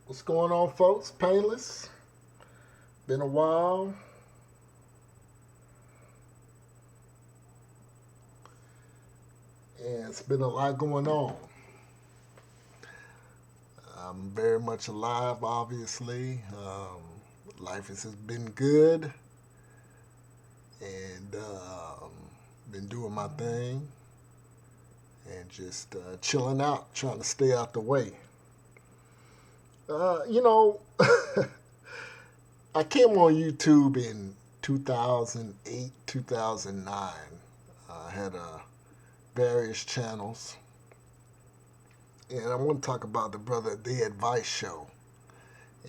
What's going on, folks? Painless. Been a while. And it's been a lot going on. I'm very much alive, obviously. Life has been good. And been doing my thing. And just chilling out, trying to stay out the way. Uh, you know, I came on YouTube in 2008, 2009. I had various channels. And I want to talk about the brother, the Advice Show.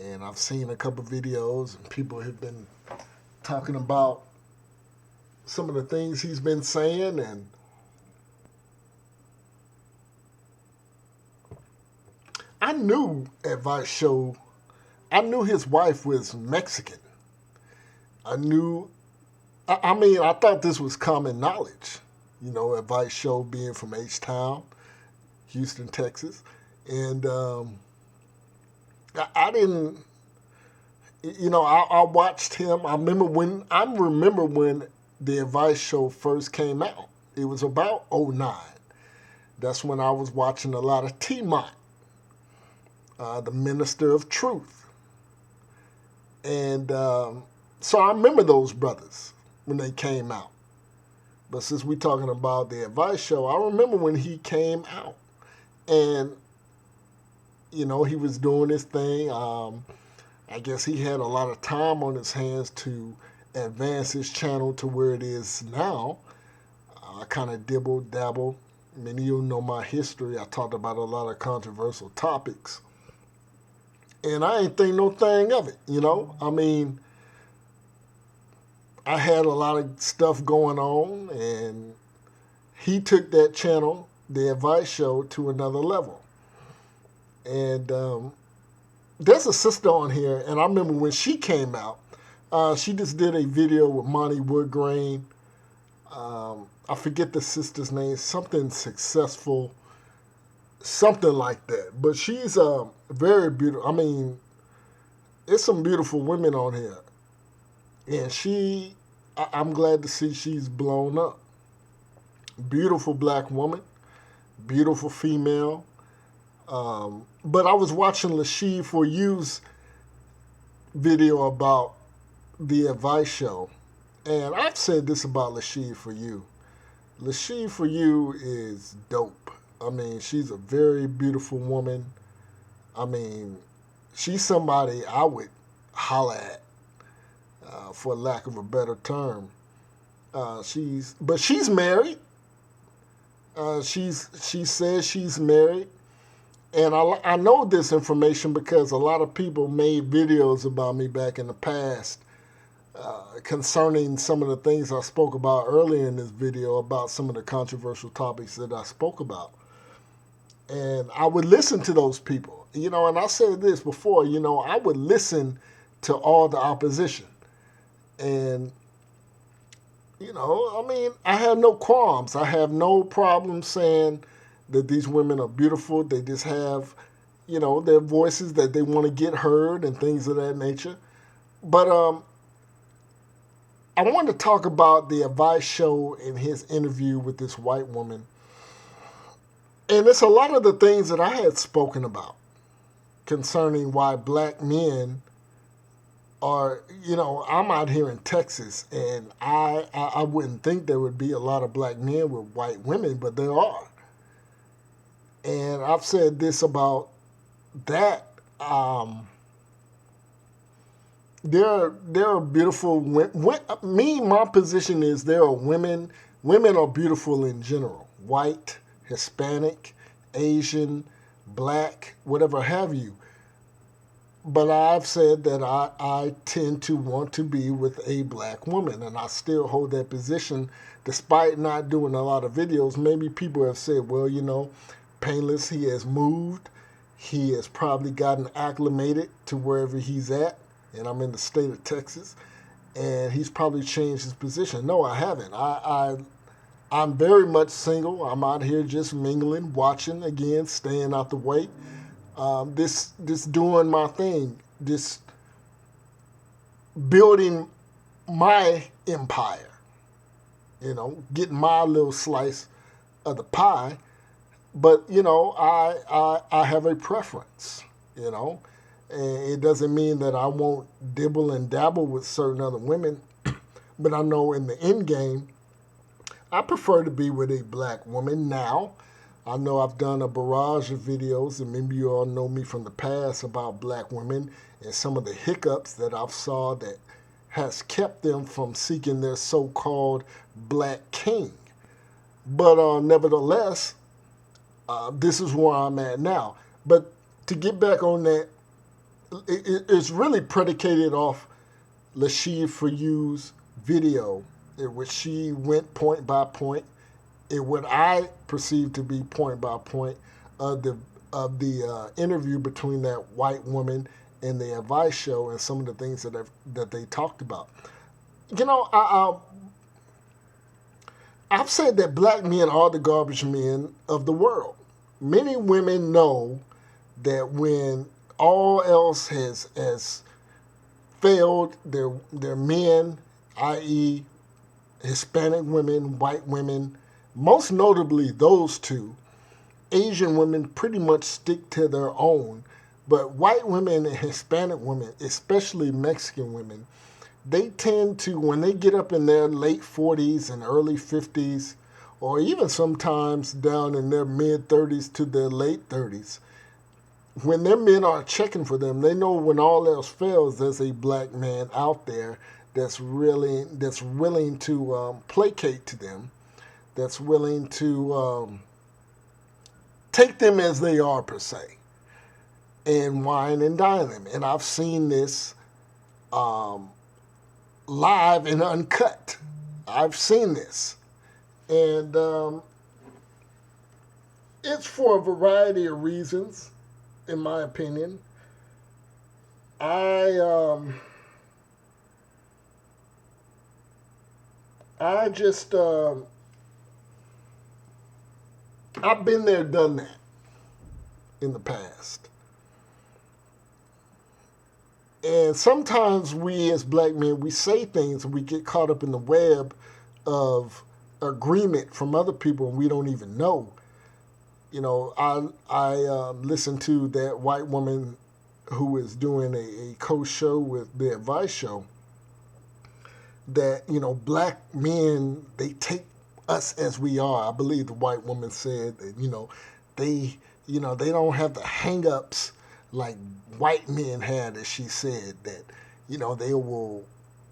And I've seen a couple videos, and people have been talking about some of the things he's been saying. And I knew Advice Show, I knew his wife was Mexican. I knew, I thought this was common knowledge. Advice Show being from H-Town, Houston, Texas. And I didn't, I watched him. I remember when the Advice Show first came out. It was about '09. That's when I was watching a lot of T-Mont, the Minister of Truth. And so I remember those brothers when they came out. But since we're talking about the Advice Show, I remember when he came out. And, he was doing his thing. I guess he had a lot of time on his hands to advance his channel to where it is now. I kind of dibble, dabble. Many of you know my history. I talked about a lot of controversial topics. And I ain't think no thing of it, I had a lot of stuff going on, and he took that channel, the Advice Show, to another level. And there's a sister on here, and I remember when she came out, she just did a video with Monty Woodgrain. I forget the sister's name, something successful, something like that. But she's very beautiful. It's some beautiful women on here. And I'm glad to see she's blown up. Beautiful black woman, beautiful female. But I was watching Lashee For You's video about the Advice Show. And I've said this about Lashee For You. Lashee For You is dope. She's a very beautiful woman. She's somebody I would holler at, for lack of a better term. She's married. She says she's married. And I know this information because a lot of people made videos about me back in the past concerning some of the things I spoke about earlier in this video about some of the controversial topics that I spoke about. And I would listen to those people, and I said this before, I would listen to all the opposition. And, I have no qualms. I have no problem saying that these women are beautiful. They just have, their voices that they want to get heard and things of that nature. But I wanted to talk about the Advice Show in his interview with this white woman. And it's a lot of the things that I had spoken about concerning why black men are, I'm out here in Texas, and I wouldn't think there would be a lot of black men with white women, but there are. And I've said this about that. There are beautiful women. My position is there are women are beautiful in general. White, Hispanic, Asian, black, whatever have you. But I've said that I tend to want to be with a black woman, and I still hold that position despite not doing a lot of videos. Maybe people have said, well, Painless, he has moved. He has probably gotten acclimated to wherever he's at, and I'm in the state of Texas, and he's probably changed his position. No, I haven't. I'm very much single. I'm out here just mingling, watching, again, staying out the way. this doing my thing, this building my empire, getting my little slice of the pie. But I have a preference, and it doesn't mean that I won't dibble and dabble with certain other women. But I know in the end game, I prefer to be with a black woman now. I know I've done a barrage of videos, and maybe you all know me from the past about black women and some of the hiccups that I've saw that has kept them from seeking their so-called black king. But nevertheless, this is where I'm at now. But to get back on that, it's really predicated off Lashia For You's video, in which she went point by point, in what I perceive to be point by point of the interview between that white woman and the Advice Show and some of the things that they talked about. I've said that black men are the garbage men of the world. Many women know that when all else has failed, their men, i.e. Hispanic women, white women, most notably those two, Asian women pretty much stick to their own. But white women and Hispanic women, especially Mexican women, they tend to, when they get up in their late 40s and early 50s, or even sometimes down in their mid-30s to their late 30s, when their men are checking for them, they know when all else fails, there's a black man out there that's willing to placate to them, that's willing to take them as they are, per se, and wine and dine them. And I've seen this live and uncut. I've seen this. And it's for a variety of reasons, in my opinion. I've been there, done that in the past. And sometimes we as black men, we say things and we get caught up in the web of agreement from other people and we don't even know. I listened to that white woman who is doing a co-show with the Advice Show, that, black men, they take us as we are. I believe the white woman said that, they don't have the hang-ups like white men had, as she said, that, they will,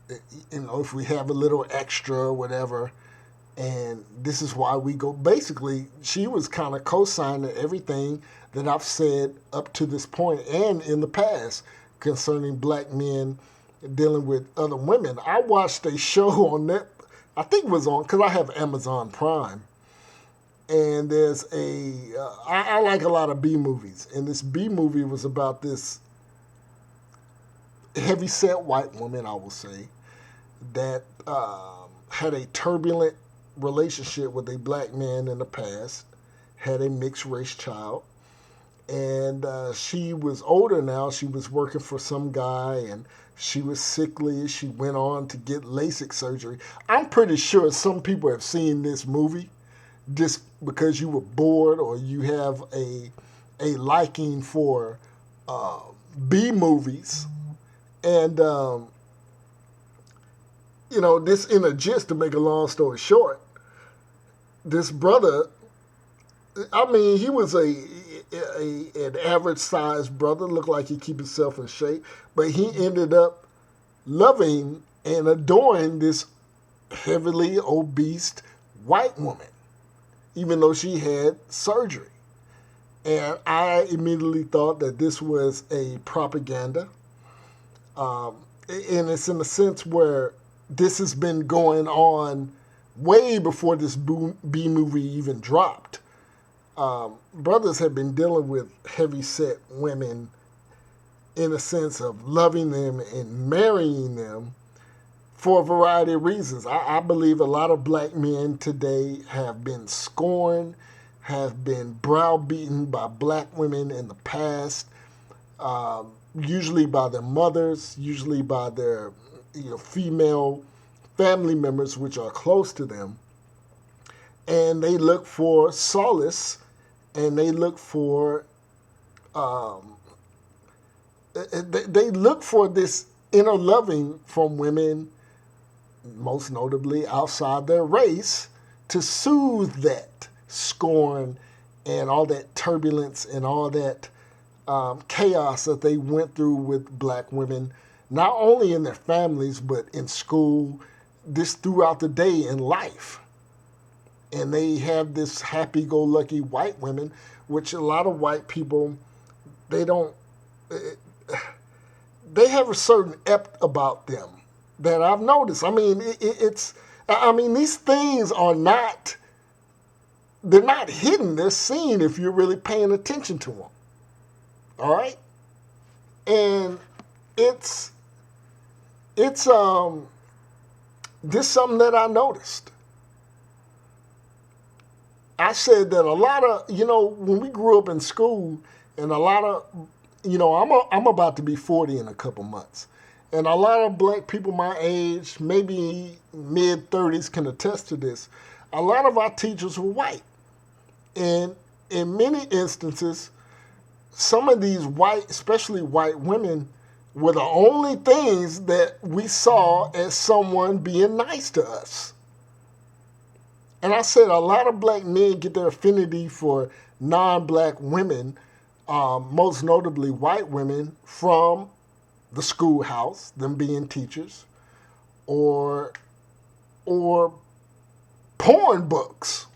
if we have a little extra or whatever, and this is why we go. Basically, she was kind of co-signing everything that I've said up to this point and in the past concerning black men dealing with other women. I watched a show on that, I think it was on, because I have Amazon Prime, and there's I like a lot of B movies, and this B movie was about this heavyset white woman, I will say, that had a turbulent relationship with a black man in the past, had a mixed race child, and she was older now. She was working for some guy, and she was sickly. She went on to get LASIK surgery. I'm pretty sure some people have seen this movie just because you were bored or you have a liking for B movies. And, this in a gist, to make a long story short, this brother, he was an average-sized brother, looked like he keep himself in shape, but he ended up loving and adoring this heavily obese white woman, even though she had surgery. And I immediately thought that this was a propaganda. And it's in a sense where this has been going on way before this B movie even dropped. Brothers have been dealing with heavy-set women in a sense of loving them and marrying them for a variety of reasons. I believe a lot of black men today have been scorned, have been browbeaten by black women in the past, usually by their mothers, usually by their female family members which are close to them, and they look for solace, and they look for they look for this inner loving from women, most notably outside their race, to soothe that scorn and all that turbulence and all that chaos that they went through with black women, not only in their families, but in school, just throughout the day in life. And they have this happy-go-lucky white women, which a lot of white people, they have a certain ep about them that I've noticed. I mean, these things are not, they're not hidden. They're seen if you're really paying attention to them. All right? And it's this something that I noticed. I said that a lot of, when we grew up in school, and a lot of, I'm about to be 40 in a couple months. And a lot of black people my age, maybe mid-30s, can attest to this. A lot of our teachers were white. And in many instances, some of these white, especially white women, were the only things that we saw as someone being nice to us. And I said a lot of black men get their affinity for non-black women, most notably white women, from the schoolhouse, them being teachers, or porn books.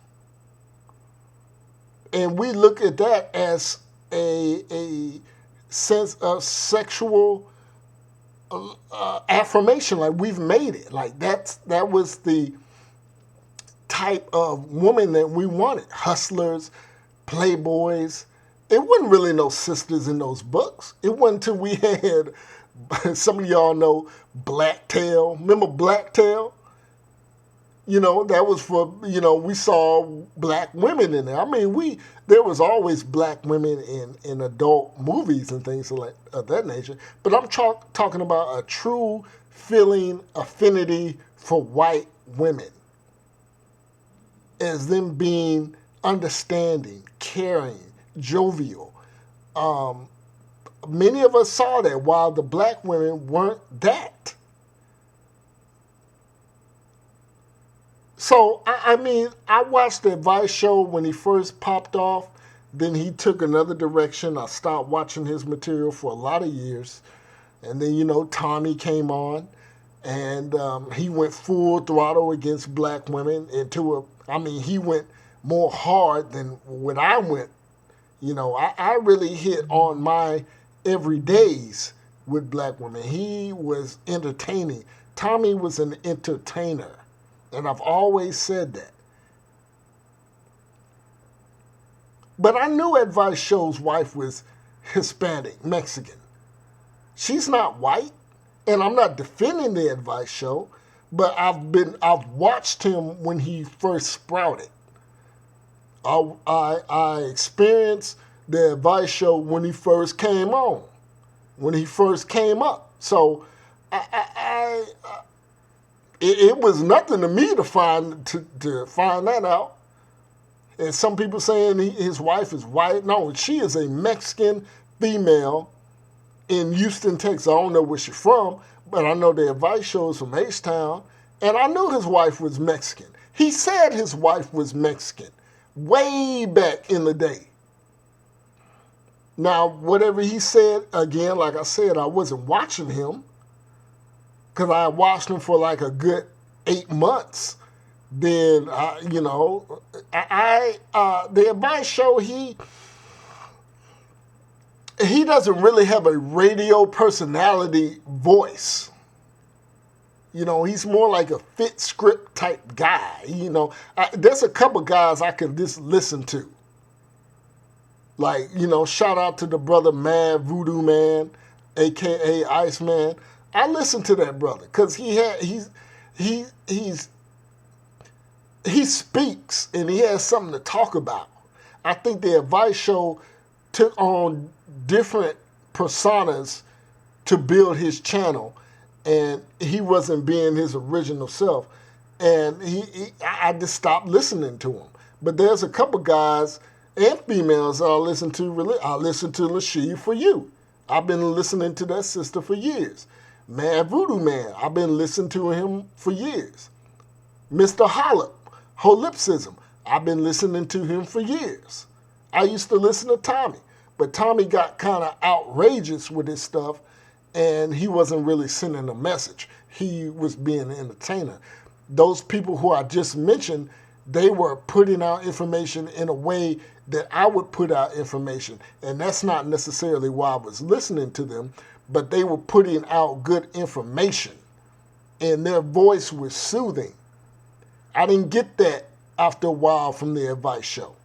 And we look at that as a sense of sexual affirmation, like we've made it. Like that was the type of woman that we wanted. Hustlers, playboys. It wasn't really no sisters in those books. It wasn't until we had, some of y'all know Blacktail. Remember Blacktail? That was for, we saw black women in there. I mean, there was always black women in adult movies and things of that nature. But I'm talking about a true feeling affinity for white women as them being understanding, caring, jovial. Many of us saw that, while the black women weren't that. So, I watched the Advice Show when he first popped off. Then he took another direction. I stopped watching his material for a lot of years. And then, Tommy came on. And he went full throttle against black women he went more hard than when I went. I really hit on my everydays with black women. He was entertaining. Tommy was an entertainer. And I've always said that. But I knew Advice Show's wife was Hispanic, Mexican. She's not white, and I'm not defending the Advice Show, but I've watched him when he first sprouted. I experienced the Advice Show when he first came on, when he first came up. So it was nothing to me to find that out. And some people saying his wife is white. No, she is a Mexican female in Houston, Texas. I don't know where she's from, but I know the Advice Show is from H-Town. And I knew his wife was Mexican. He said his wife was Mexican way back in the day. Now, whatever he said, again, like I said, I wasn't watching him, because I watched him for like a good 8 months. Then, the Advice Show, he doesn't really have a radio personality voice. He's more like a fit script type guy. There's a couple guys I can just listen to. Like, shout out to the brother Mad Voodoo Man, a.k.a. Iceman. I listen to that brother because he speaks and he has something to talk about. I think the Advice Show took on different personas to build his channel, and he wasn't being his original self. And I just stopped listening to him. But there's a couple guys and females I listen to. I listen to Lashee For You. I've been listening to that sister for years. Mad Voodoo Man, I've been listening to him for years. Mr. Hollip, Holipsism, I've been listening to him for years. I used to listen to Tommy, but Tommy got kind of outrageous with his stuff, and he wasn't really sending a message. He was being an entertainer. Those people who I just mentioned, they were putting out information in a way that I would put out information. And that's not necessarily why I was listening to them, but they were putting out good information, and their voice was soothing. I didn't get that after a while from the Advice Show.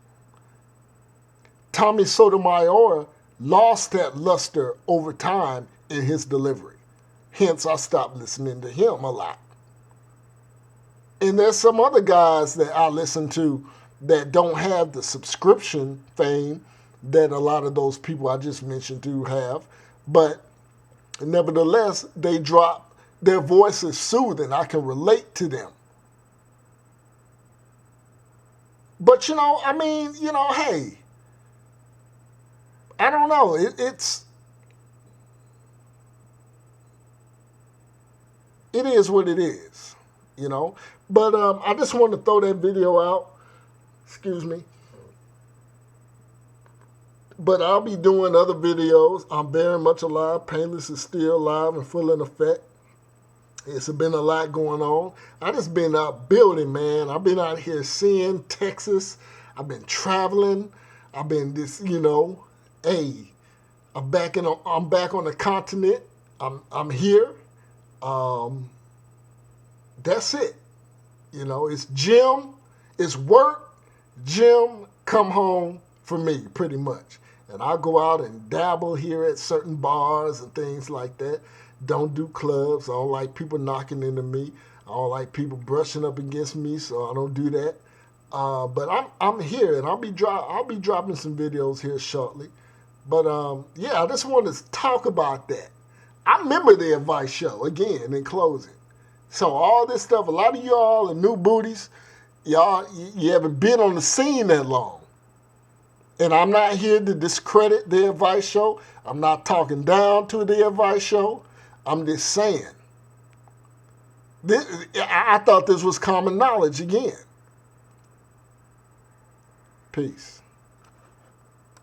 Tommy Sotomayor lost that luster over time in his delivery. Hence, I stopped listening to him a lot. And there's some other guys that I listen to that don't have the subscription fame that a lot of those people I just mentioned do have. But nevertheless, they drop, their voice is soothing. I can relate to them. But, I mean, hey, I don't know. It is what it is, But I just want to throw that video out. Excuse me. But I'll be doing other videos. I'm very much alive. Painless is still alive and full in effect. It's been a lot going on. I just been out building, man. I've been out here seeing Texas. I've been traveling. I've been hey, I'm back on the continent. I'm here. That's it. It's gym, it's work, gym, come home for me, pretty much. And I go out and dabble here at certain bars and things like that. Don't do clubs. I don't like people knocking into me. I don't like people brushing up against me, so I don't do that. But I'm here, and I'll be dropping some videos here shortly. But yeah, I just wanted to talk about that. I remember the Advice Show again in closing. So all this stuff, a lot of y'all are new booties. Y'all, you haven't been on the scene that long. And I'm not here to discredit the Advice Show. I'm not talking down to the Advice Show. I'm just saying. I thought this was common knowledge again. Peace.